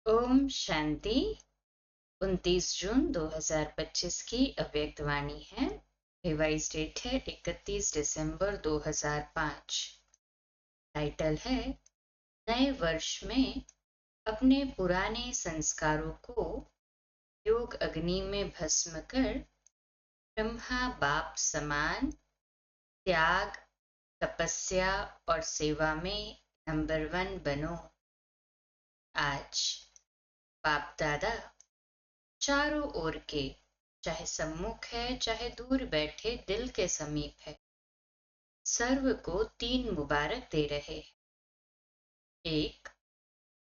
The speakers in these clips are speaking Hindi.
ओम शांति। 29 जून 2025 की अव्यक्त वाणी है। रिवाइज डेट है 31 दिसंबर 2005। टाइटल है नए वर्ष में अपने पुराने संस्कारों को योग अग्नि में भस्म कर ब्रह्मा बाप समान त्याग, तपस्या और सेवा में नंबर 1 बनो। आज बाप दादा चारों ओर के, चाहे सम्मुख है चाहे दूर बैठे दिल के समीप है, सर्व को 3 मुबारक दे रहे हैं। एक,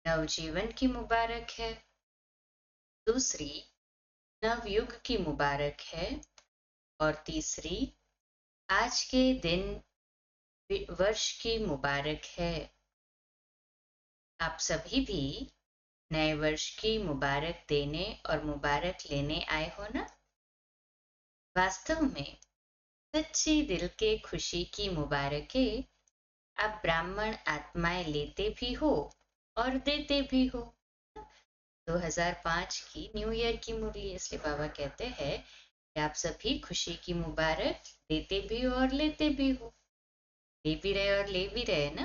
नवजीवन की मुबारक है। दूसरी, नवयुग की मुबारक है। और तीसरी, आज के दिन वर्ष की मुबारक है। आप सभी भी नए वर्ष की मुबारक देने और मुबारक लेने आए हो ना। वास्तव में सच्ची दिल के खुशी की मुबारकें आप ब्राह्मण आत्माएं लेते भी हो और देते भी हो। 2005 की न्यू ईयर की मुरली, इसलिए बाबा कहते हैं कि आप सभी खुशी की मुबारक देते भी हो और लेते भी हो। दे भी रहे और ले भी रहे ना।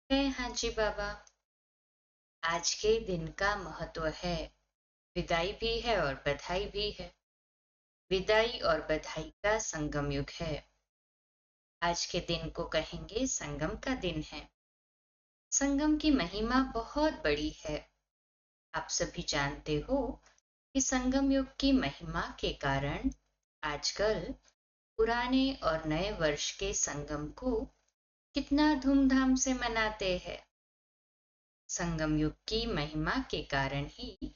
कहे हाँ जी बाबा। आज के दिन का महत्व है, विदाई भी है और बधाई भी है। विदाई और बधाई का संगम युग है। आज के दिन को कहेंगे संगम का दिन है। संगम की महिमा बहुत बड़ी है। आप सभी जानते हो कि संगम युग की महिमा के कारण आजकल पुराने और नए वर्ष के संगम को कितना धूमधाम से मनाते हैं। संगम युग की महिमा के कारण ही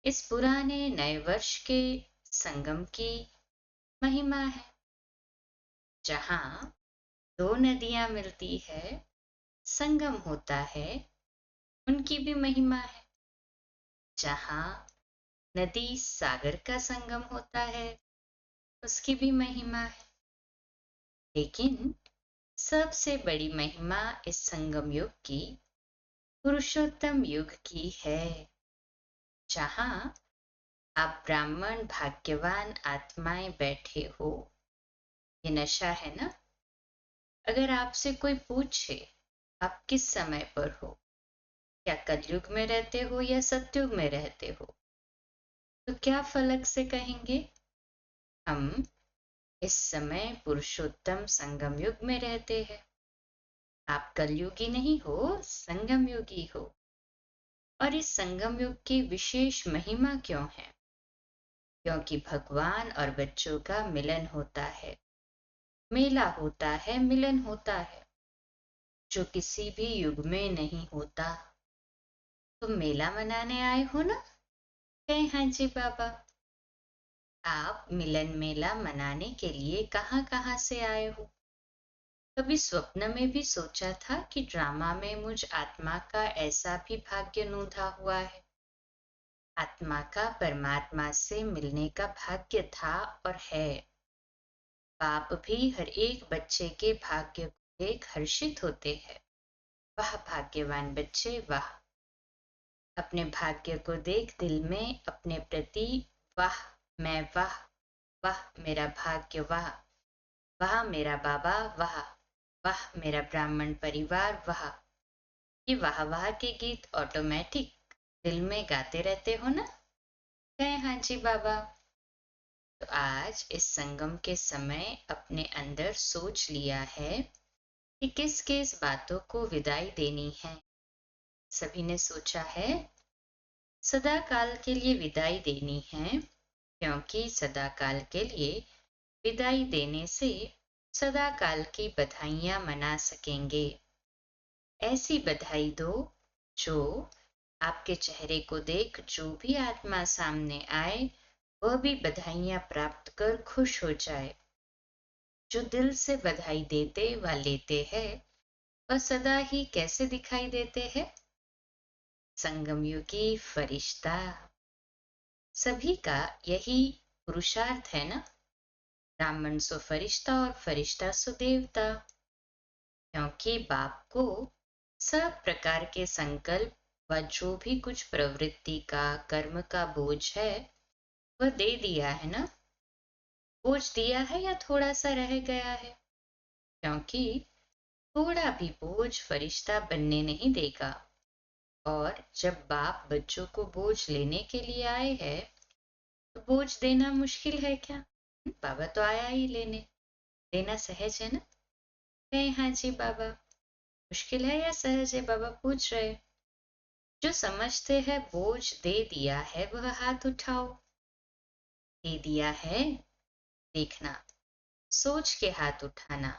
इस पुराने नए वर्ष के संगम की महिमा है। जहां दो नदियां मिलती है, संगम होता है, उनकी भी महिमा है। जहां नदी सागर का संगम होता है, उसकी भी महिमा है। लेकिन सबसे बड़ी महिमा इस संगम युग की पुरुषोत्तम युग की है, जहां आप ब्राह्मण भाग्यवान आत्माएं बैठे हो। ये नशा है ना। अगर आपसे कोई पूछे आप किस समय पर हो, क्या कलयुग में रहते हो या सतयुग में रहते हो, तो क्या फलक से कहेंगे हम इस समय पुरुषोत्तम संगम युग में रहते हैं। आप कलयुगी नहीं हो, संगम युगी हो। और इस संगम युग की विशेष महिमा क्यों है? क्योंकि भगवान और बच्चों का मिलन होता है, मेला होता है, मिलन होता है, जो किसी भी युग में नहीं होता। तुम मेला मनाने आए हो ना? कहे हाँ जी बाबा। आप मिलन मेला मनाने के लिए कहाँ कहाँ से आए हो? कभी स्वप्न में भी सोचा था कि ड्रामा में मुझ आत्मा का ऐसा भी भाग्य नूंधा हुआ है? आत्मा का परमात्मा से मिलने का भाग्य था और है। बाप भी हर एक बच्चे के भाग्य को देख हर्षित होते हैं। वाह भाग्यवान बच्चे वाह। अपने भाग्य को देख दिल में अपने प्रति वाह, मैं वाह, वाह मेरा भाग्य वाह, वाह मेरा बाबा वाह, वाह मेरा ब्राह्मण परिवार वाह। ये वाह वाह के गीत ऑटोमेटिक दिल में गाते रहते हो ना। कहे हाँ जी बाबा। तो आज इस संगम के समय अपने अंदर सोच लिया है कि किस किस बातों को विदाई देनी है। सभी ने सोचा है सदा काल के लिए विदाई देनी है, क्योंकि सदा काल के लिए विदाई देने से सदा काल की बधाइयां मना सकेंगे। ऐसी बधाई दो जो आपके चेहरे को देख जो भी आत्मा सामने आए वह भी बधाइयां प्राप्त कर खुश हो जाए। जो दिल से बधाई देते व लेते हैं वह सदा ही कैसे दिखाई देते हैं? संगमयुगी फरिश्ता। सभी का यही पुरुषार्थ है ना। ब्राह्मण सो फरिश्ता और फरिश्ता सो देवता। क्योंकि बाप को सब प्रकार के संकल्प व जो भी कुछ प्रवृत्ति का कर्म का बोझ है वह दे दिया है ना। बोझ दिया है या थोड़ा सा रह गया है, क्योंकि थोड़ा भी बोझ फरिश्ता बनने नहीं देगा। और जब बाप बच्चों को बोझ लेने के लिए आए हैं तो बोझ देना मुश्किल है क्या? बाबा तो आया ही लेने, देना सहज है ना। कहे हाँ जी बाबा, मुश्किल है या सहज है? बाबा पूछ रहे। जो समझते हैं बोझ दे दिया है वह हाथ उठाओ। दे दिया है, देखना, सोच के हाथ उठाना।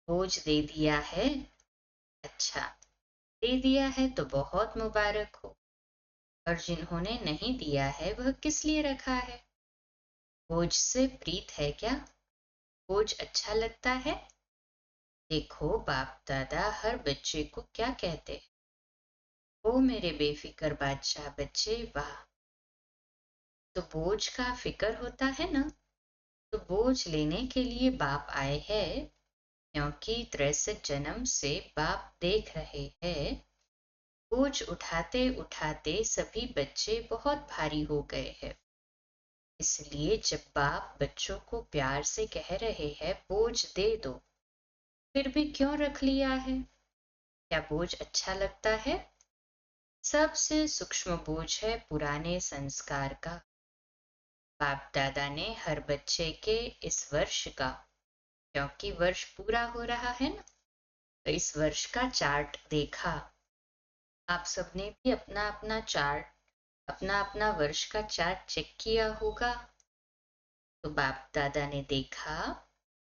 बोझ दे दिया है, अच्छा, दे दिया है तो बहुत मुबारक हो। और जिन्होंने नहीं दिया है वह किस लिए रखा है? बोझ से प्रीत है क्या? बोझ अच्छा लगता है? देखो बाप दादा हर बच्चे को क्या कहते हैं, ओ मेरे बेफिक्र बादशाह बच्चे वाह। तो बोझ का फिक्र होता है ना, तो बोझ लेने के लिए बाप आए हैं, क्योंकि 63 जन्म से बाप देख रहे हैं बोझ उठाते उठाते सभी बच्चे बहुत भारी हो गए हैं। इसलिए जब बाप बच्चों को प्यार से कह रहे हैं बोझ दे दो, फिर भी क्यों रख लिया है? क्या बोझ अच्छा लगता है? सबसे सूक्ष्म बोझ है पुराने संस्कार का। बाप दादा ने हर बच्चे के इस वर्ष का, क्योंकि वर्ष पूरा हो रहा है ना, तो इस वर्ष का चार्ट देखा। आप सबने भी अपना अपना चार्ट, अपना अपना वर्ष का चार्ट चेक किया होगा। तो बाप दादा ने देखा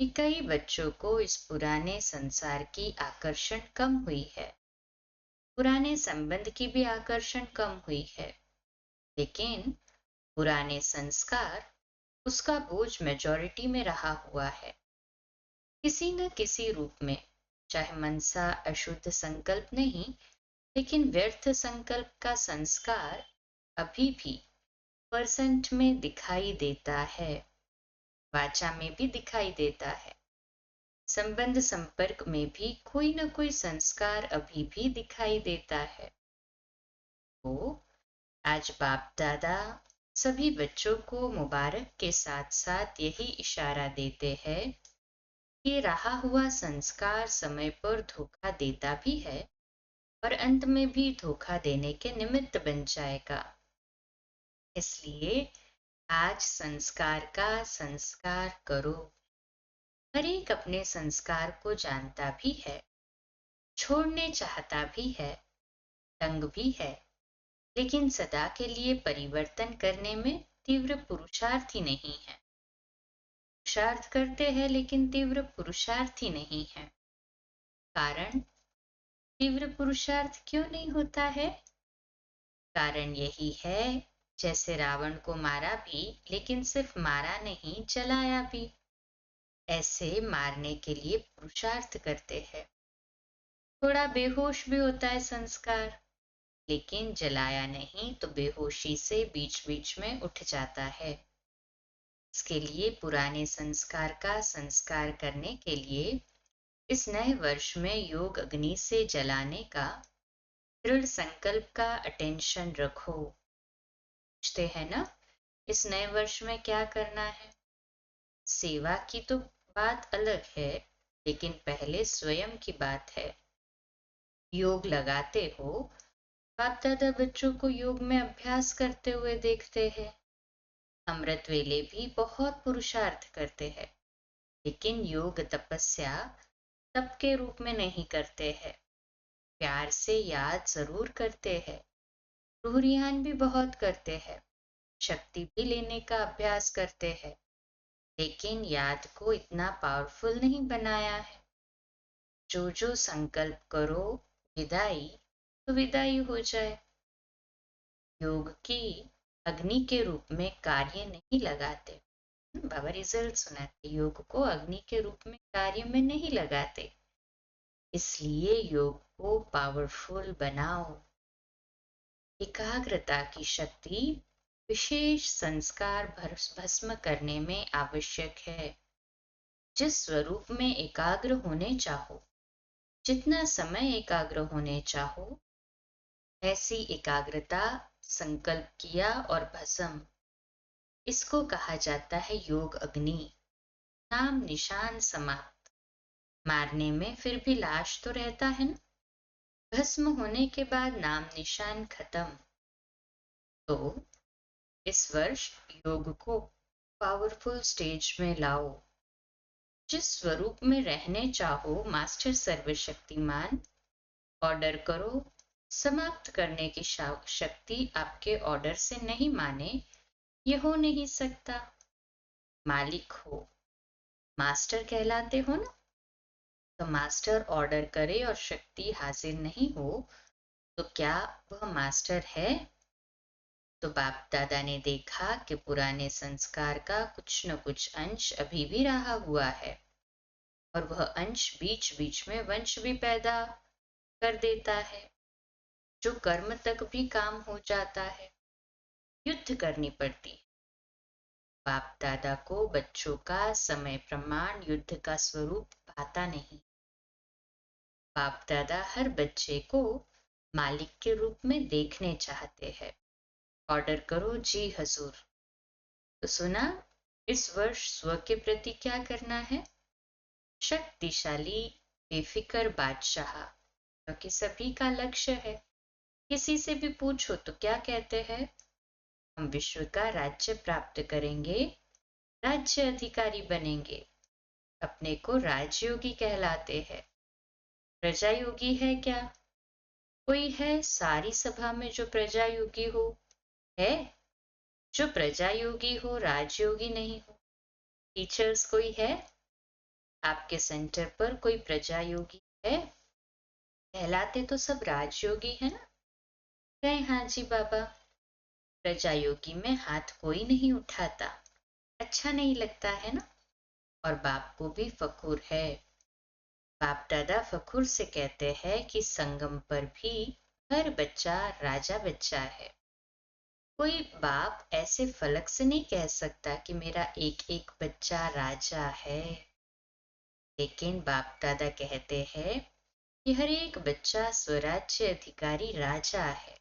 कि कई बच्चों को इस पुराने संसार की आकर्षण कम हुई है, पुराने संबंध की भी आकर्षण कम हुई है, लेकिन पुराने संस्कार, उसका बोझ मेजॉरिटी में रहा हुआ है, किसी न किसी रूप में। चाहे मनसा अशुद्ध संकल्प नहीं, लेकिन व्यर्थ संकल्प का संस्कार अभी भी परसेंट में दिखाई देता है, वाचा में भी दिखाई देता है, संबंध संपर्क में भी कोई न कोई संस्कार अभी भी दिखाई देता है। तो आज बाप दादा सभी बच्चों को मुबारक के साथ साथ यही इशारा देते हैं कि रहा हुआ संस्कार समय पर धोखा देता भी है और अंत में भी धोखा देने के निमित्त बन जाएगा। इसलिए आज संस्कार का संस्कार करो। हर एक अपने संस्कार को जानता भी है, छोड़ने चाहता भी है, तंग भी है, लेकिन सदा के लिए परिवर्तन करने में तीव्र पुरुषार्थी नहीं है। पुरुषार्थ करते हैं लेकिन तीव्र पुरुषार्थी नहीं है। कारण, तीव्र पुरुषार्थ क्यों नहीं होता है? कारण यही है, जैसे रावण को मारा भी लेकिन सिर्फ मारा नहीं, जलाया भी। ऐसे मारने के लिए पुरुषार्थ करते हैं। थोड़ा बेहोश भी होता है संस्कार, लेकिन जलाया नहीं तो बेहोशी से बीच बीच में उठ जाता है। इसके लिए पुराने संस्कार का संस्कार करने के लिए इस नए वर्ष में योग अग्नि से जलाने का दृढ़ संकल्प का अटेंशन रखो। पूछते हैं ना, इस नए वर्ष में क्या करना है? सेवा की तो बात अलग है, लेकिन पहले स्वयं की बात है। योग लगाते हो, बाप दादा बच्चों को योग में अभ्यास करते हुए देखते हैं। अमृत वेले भी बहुत पुरुषार्थ करते हैं, लेकिन योग तपस्या तप के रूप में नहीं करते हैं। प्यार से याद जरूर करते हैं, रूह भी बहुत करते हैं, शक्ति भी लेने का अभ्यास करते हैं, लेकिन याद को इतना पावरफुल नहीं बनाया है। जो जो संकल्प करो विदाई, तो विदाई हो जाए। योग की अग्नि के रूप में कार्य नहीं लगाते। बाबा रिजल्ट सुनाते, योग को अग्नि के रूप में कार्य में नहीं लगाते। इसलिए योग को पावरफुल बनाओ। एकाग्रता की शक्ति विशेष संस्कार भस्म करने में आवश्यक है। जिस स्वरूप में एकाग्र होने चाहो, जितना समय एकाग्र होने चाहो, ऐसी एकाग्रता, संकल्प किया और भस्म, इसको कहा जाता है योग अग्नि। नाम निशान समाप्त। मारने में फिर भी लाश तो रहता है ना। भस्म होने के बाद नाम निशान खत्म। तो इस वर्ष योग को पावरफुल स्टेज में लाओ। जिस स्वरूप में रहने चाहो मास्टर सर्वशक्तिमान, ऑर्डर करो। समाप्त करने की शक्ति आपके ऑर्डर से नहीं माने, ये हो नहीं सकता। मालिक हो, मास्टर कहलाते हो ना। तो मास्टर ऑर्डर करे और शक्ति हासिल नहीं हो तो क्या वह मास्टर है? तो बाप दादा ने देखा कि पुराने संस्कार का कुछ न कुछ अंश अभी भी रहा हुआ है, और वह अंश बीच बीच में वंश भी पैदा कर देता है, जो कर्म तक भी काम हो जाता है। युद्ध करनी पड़ती है। बाप दादा को बच्चों का समय प्रमाण युद्ध का स्वरूप भाता नहीं। बाप दादा हर बच्चे को मालिक के रूप में देखने चाहते हैं। ऑर्डर करो जी हजूर। तो सुना, इस वर्ष स्व के प्रति क्या करना है? शक्तिशाली बेफिक्र बादशाह, क्योंकि सभी का लक्ष्य है। किसी से भी पूछो तो क्या कहते हैं? हम विश्व का राज्य प्राप्त करेंगे, राज्य अधिकारी बनेंगे। अपने को राजयोगी कहलाते हैं। प्रजा योगी है क्या? कोई है सारी सभा में जो प्रजा योगी हो? है? जो प्रजा योगी हो राजयोगी नहीं हो? टीचर्स कोई है? आपके सेंटर पर कोई प्रजा योगी है? कहलाते तो सब राजयोगी है ना। कहे हाँ जी बाबा। प्रजा योगी में हाथ कोई नहीं उठाता, अच्छा नहीं लगता है ना। और बाप को भी फखुर है। बाप दादा फखुर से कहते हैं कि संगम पर भी हर बच्चा राजा बच्चा है। कोई बाप ऐसे फलक से नहीं कह सकता कि मेरा एक एक बच्चा राजा है। लेकिन बाप दादा कहते हैं कि हर एक बच्चा स्वराज्य अधिकारी राजा है।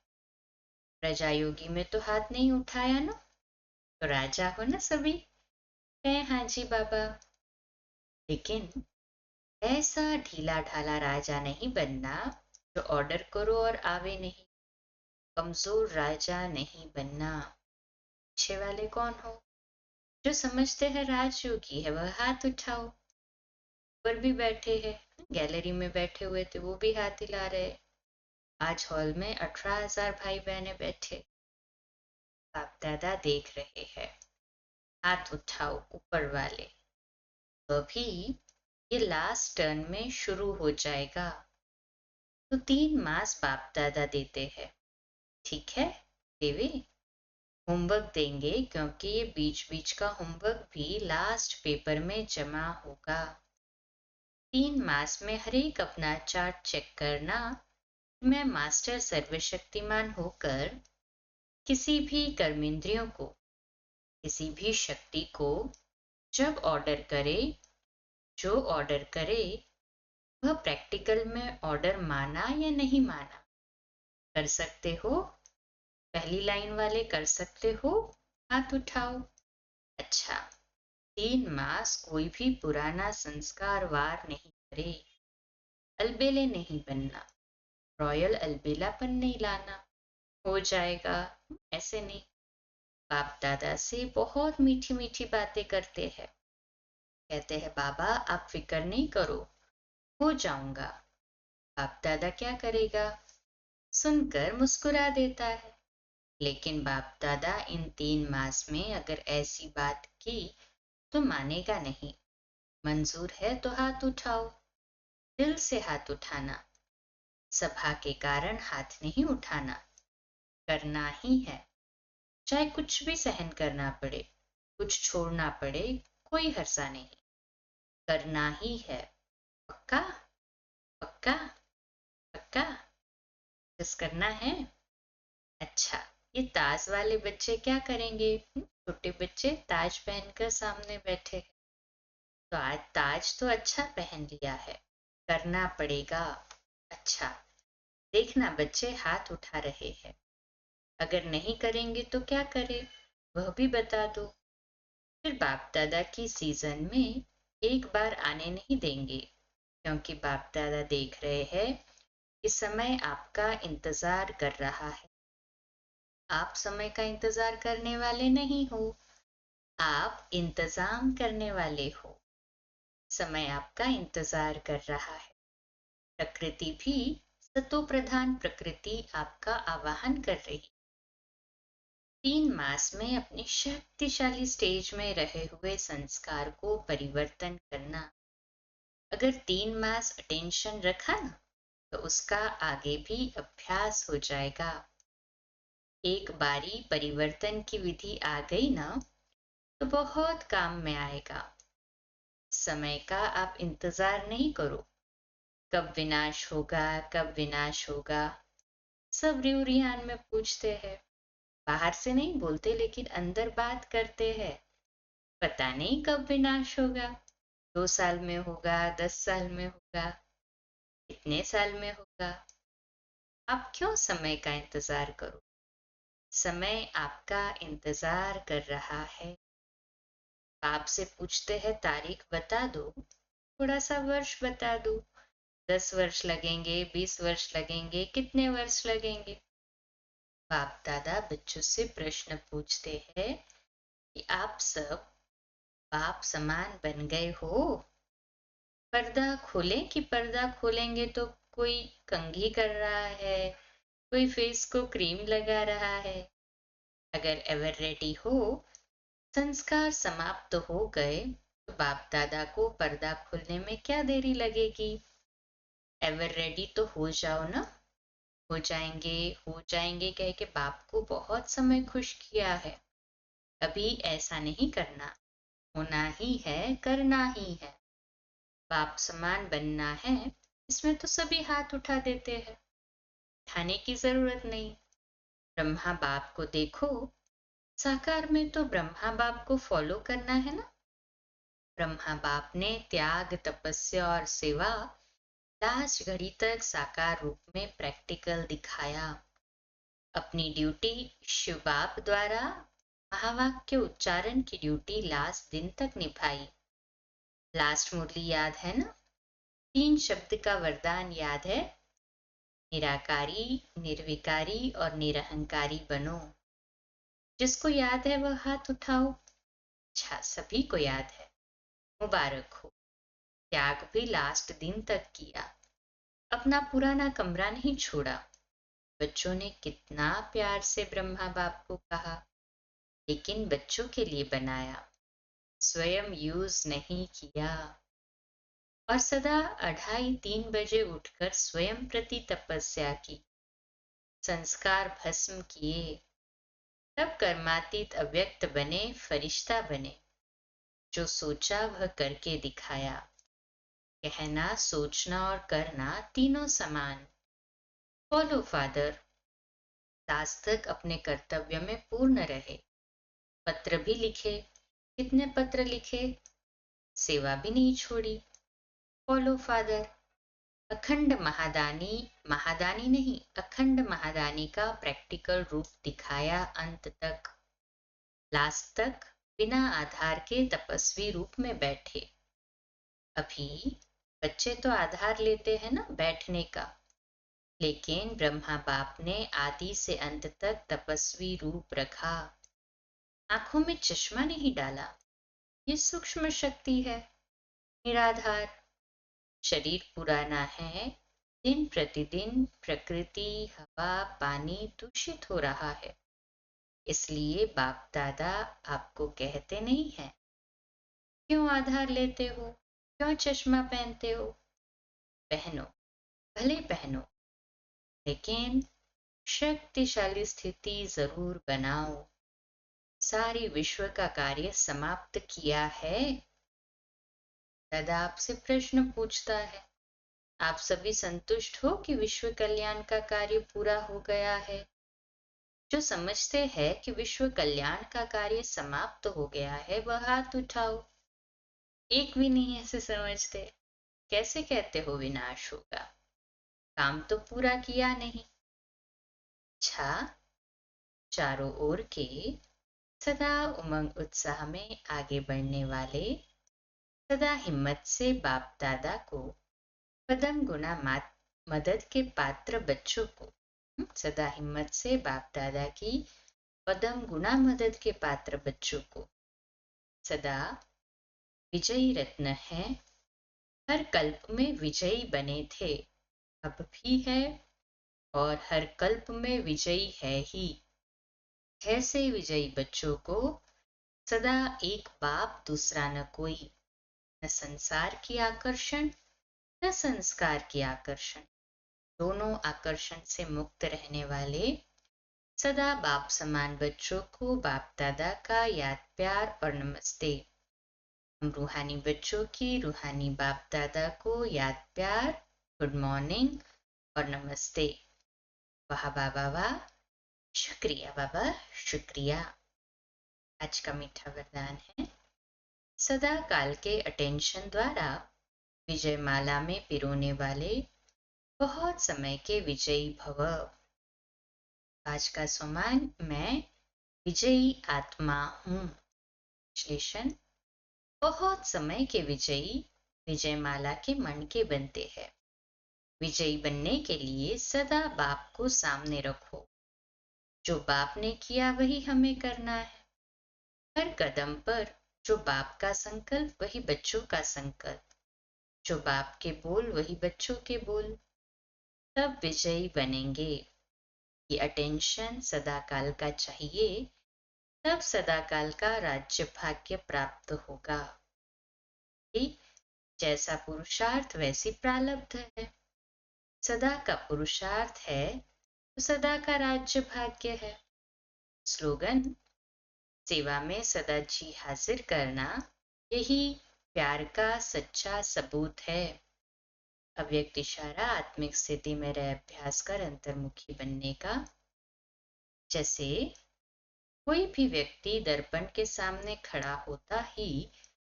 प्रजा योगी में तो हाथ नहीं उठाया ना, तो राजा हो ना सभी। कहे हाँ जी बाबा। लेकिन ऐसा ढीला ढाला राजा नहीं बनना जो ऑर्डर करो और आवे नहीं। कमजोर राजा नहीं बनना। पीछे वाले कौन हो? जो समझते हैं राजयोगी है वह हाथ उठाओ। पर भी बैठे हैं, गैलरी में बैठे हुए थे वो भी हाथ हिला रहे। आज हॉल में 18,000 भाई बहने बैठे। बाप दादा देख रहे हैं। हाथ उठाओ ऊपर वाले। अभी ये लास्ट टर्न में शुरू हो जाएगा। तो 3 मास बाप दादा देते हैं। ठीक है देवे। होमवर्क देंगे क्योंकि ये बीच बीच का होमवर्क भी लास्ट पेपर में जमा होगा। 3 मास में हर एक अपना चार्ट चेक करना। मैं मास्टर सर्वशक्तिमान होकर किसी भी कर्मेंद्रियों को, किसी भी शक्ति को जब ऑर्डर करे, जो ऑर्डर करे वह प्रैक्टिकल में ऑर्डर माना या नहीं माना। कर सकते हो? पहली लाइन वाले कर सकते हो? हाथ उठाओ। अच्छा। 3 मास कोई भी पुराना संस्कार वार नहीं करे। अलबेले नहीं बनना, रॉयल अलबेलापन नहीं लाना। हो जाएगा, ऐसे नहीं। बाप दादा से बहुत मीठी मीठी बातें करते हैं। कहते हैं बाबा आप फिक्र नहीं करो, हो जाऊंगा। बाप दादा क्या करेगा? सुनकर मुस्कुरा देता है। लेकिन बाप दादा इन 3 मास में अगर ऐसी बात की तो मानेगा नहीं। मंजूर है तो हाथ उठाओ। दिल से हाथ उठाना, सभा के कारण हाथ नहीं उठाना। करना ही है, चाहे कुछ भी सहन करना पड़े, कुछ छोड़ना पड़े, कोई हर्जा नहीं। करना ही है। पक्का? पक्का? पक्का? बस करना है। अच्छा, ये ताज वाले बच्चे क्या करेंगे? छोटे बच्चे ताज पहनकर सामने बैठे। तो आज ताज तो अच्छा पहन लिया है, करना पड़ेगा। अच्छा, देखना बच्चे हाथ उठा रहे हैं, अगर नहीं करेंगे तो क्या करें वह भी बता दो। फिर बाप दादा की सीजन में एक बार आने नहीं देंगे, क्योंकि बाप दादा देख रहे हैं कि समय आपका इंतजार कर रहा है। आप समय का इंतजार करने वाले नहीं हो, आप इंतजाम करने वाले हो। समय आपका इंतजार कर रहा है। प्रकृति भी, सतो प्रधान प्रकृति आपका आवाहन कर रही। 3 मास में अपनी शक्तिशाली स्टेज में रहे हुए संस्कार को परिवर्तन करना। अगर 3 मास अटेंशन रखा ना, तो उसका आगे भी अभ्यास हो जाएगा। एक बारी परिवर्तन की विधि आ गई ना, तो बहुत काम में आएगा। समय का आप इंतजार नहीं करो, कब विनाश होगा, कब विनाश होगा। सब रिउरियान में पूछते हैं, बाहर से नहीं बोलते लेकिन अंदर बात करते हैं। पता नहीं कब विनाश होगा, 2 साल में होगा, 10 साल में होगा, कितने साल में होगा। आप क्यों समय का इंतजार करो? समय आपका इंतजार कर रहा है। आपसे पूछते हैं तारीख बता दो, थोड़ा सा वर्ष बता दो, 10 वर्ष लगेंगे, 20 वर्ष लगेंगे, कितने वर्ष लगेंगे। बाप दादा बच्चों से प्रश्न पूछते हैं कि आप सब बाप समान बन गए हो? पर्दा खोलें कि पर्दा खोलेंगे तो कोई कंघी कर रहा है, कोई फेस को क्रीम लगा रहा है। अगर एवर रेडी हो, संस्कार समाप्त हो गए, तो बाप दादा को पर्दा खोलने में क्या देरी लगेगी। एवर रेडी तो हो जाओ ना। हो जाएंगे कह के बाप को बहुत समय खुश किया है। अभी ऐसा नहीं करना, होना ही है, करना ही है। बाप समान बनना है, इसमें तो सभी हाथ उठा देते हैं, उठाने की जरूरत नहीं। ब्रह्मा बाप को देखो, साकार में तो ब्रह्मा बाप को फॉलो करना है ना। ब्रह्मा बाप ने त्याग, तपस्या और सेवा लास्ट घड़ी तक साकार रूप में प्रैक्टिकल दिखाया। अपनी ड्यूटी शिव बाप द्वारा महावाक्य उच्चारण की ड्यूटी लास्ट दिन तक निभाई। लास्ट मुरली याद है ना? 3 शब्द का वरदान याद है? निराकारी, निर्विकारी और निरहंकारी बनो। जिसको याद है वह हाथ उठाओ। अच्छा, सभी को याद है, मुबारक हो। त्याग भी लास्ट दिन तक किया, अपना पुराना कमरा नहीं छोड़ा। बच्चों ने कितना प्यार से ब्रह्मा बाप को कहा, लेकिन बच्चों के लिए बनाया, स्वयं यूज नहीं किया। और सदा 2:30-3 बजे उठकर स्वयं प्रति तपस्या की, संस्कार भस्म किए, तब कर्मातीत अव्यक्त बने, फरिश्ता बने। जो सोचा वह करके दिखाया। कहना, सोचना और करना तीनों समान। Follow father. आज तक अपने कर्तव्य में पूर्ण रहे। पत्र भी लिखे, कितने पत्र लिखे, सेवा भी नहीं छोड़ी। Follow father. अखंड महादानी, महादानी नहीं, अखंड महादानी का प्रैक्टिकल रूप दिखाया अंत तक। लास्ट तक बिना आधार के तपस्वी रूप में बैठे। अभी बच्चे तो आधार लेते हैं ना बैठने का, लेकिन ब्रह्मा बाप ने आदि से अंत तक तपस्वी रूप रखा। आंखों में चश्मा नहीं डाला, ये सूक्ष्म शक्ति है, निराधार। शरीर पुराना है, दिन प्रतिदिन प्रकृति, हवा, पानी दूषित हो रहा है। इसलिए बाप दादा आपको कहते नहीं है, क्यों आधार लेते हो, क्यों चश्मा पहनते हो। पहनो, भले पहनो, लेकिन शक्तिशाली स्थिति जरूर बनाओ। सारी विश्व का कार्य समाप्त किया है। दादा आपसे प्रश्न पूछता है, आप सभी संतुष्ट हो कि विश्व कल्याण का कार्य पूरा हो गया है? जो समझते हैं कि विश्व कल्याण का कार्य समाप्त हो गया है, वह हाथ उठाओ। एक भी नहीं ऐसे समझते। कैसे कहते हो विनाश होगा? काम तो पूरा किया नहीं। अच्छा, चारों ओर के सदा उमंग उत्साह में आगे बढ़ने वाले, सदा हिम्मत से बाप दादा को पदम गुना मदद के पात्र बच्चों को, सदा हिम्मत से बाप दादा की पदम गुना मदद के पात्र बच्चों को सदा विजयी रत्न है, हर कल्प में विजयी बने थे, अब भी है और हर कल्प में विजयी है ही। ऐसे विजयी बच्चों को सदा एक बाप दूसरा न कोई, न संसार की आकर्षण न संस्कार की आकर्षण, दोनों आकर्षण से मुक्त रहने वाले सदा बाप समान बच्चों को बाप दादा का याद प्यार और नमस्ते। हम रूहानी बच्चों की रूहानी बाप दादा को याद प्यार, गुड मॉर्निंग और नमस्ते। वाह बाबा वाह, शुक्रिया बाबा शुक्रिया। आज का मीठा वरदान है, सदा काल के अटेंशन द्वारा विजय माला में पिरोने वाले बहुत समय के विजयी भव। आज का सम्मान, मैं विजयी आत्मा हूँ। विश्लेषण, बहुत समय के विजयी विजयमाला के मन के बनते हैं। विजयी बनने के लिए सदा बाप को सामने रखो। जो बाप ने किया वही हमें करना है। हर कदम पर जो बाप का संकल्प वही बच्चों का संकल्प, जो बाप के बोल वही बच्चों के बोल, तब विजयी बनेंगे। ये अटेंशन सदा काल का चाहिए, तब सदा काल का राज्य भाग्य प्राप्त होगा। जैसा पुरुषार्थ वैसी प्रारब्ध है। सदा का पुरुषार्थ है तो सदा का राज्य भाग्य है। स्लोगन, सेवा में सदा जी हाजिर करना, यही प्यार का सच्चा सबूत है। अव्यक्त इशारा आत्मिक स्थिति में रह अभ्यास कर अंतर्मुखी बनने का। जैसे कोई भी व्यक्ति दर्पण के सामने खड़ा होता ही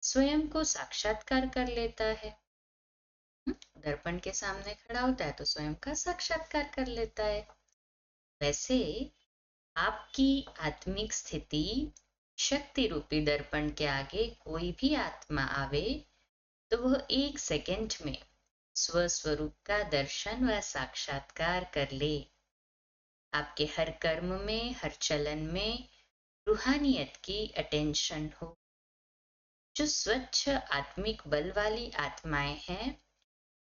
स्वयं को साक्षात्कार कर लेता है। दर्पण के सामने खड़ा होता है तो स्वयं का साक्षात्कार कर लेता है। वैसे आपकी आत्मिक स्थिति शक्ति रूपी दर्पण के आगे कोई भी आत्मा आवे तो वह 1 सेकंड में स्वस्वरूप का दर्शन व साक्षात्कार कर ले। आपके हर कर्म में, हर चलन में रूहानियत की अटेंशन हो। जो स्वच्छ आत्मिक बल वाली आत्माएं हैं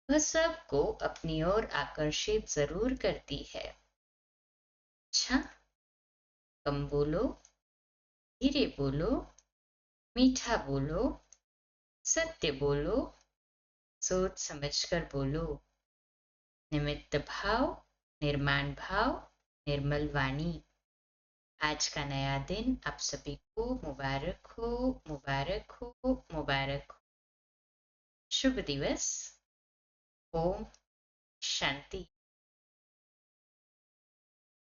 वह सबको अपनी ओर आकर्षित जरूर करती है। अच्छा, कम बोलो, धीरे बोलो, मीठा बोलो, सत्य बोलो, सोच समझकर बोलो। निमित्त भाव, निर्माण भाव, निर्मल वाणी। आज का नया दिन आप सभी को मुबारक हो, मुबारक हो, मुबारक हो। शुभ दिवस। ओम शांति।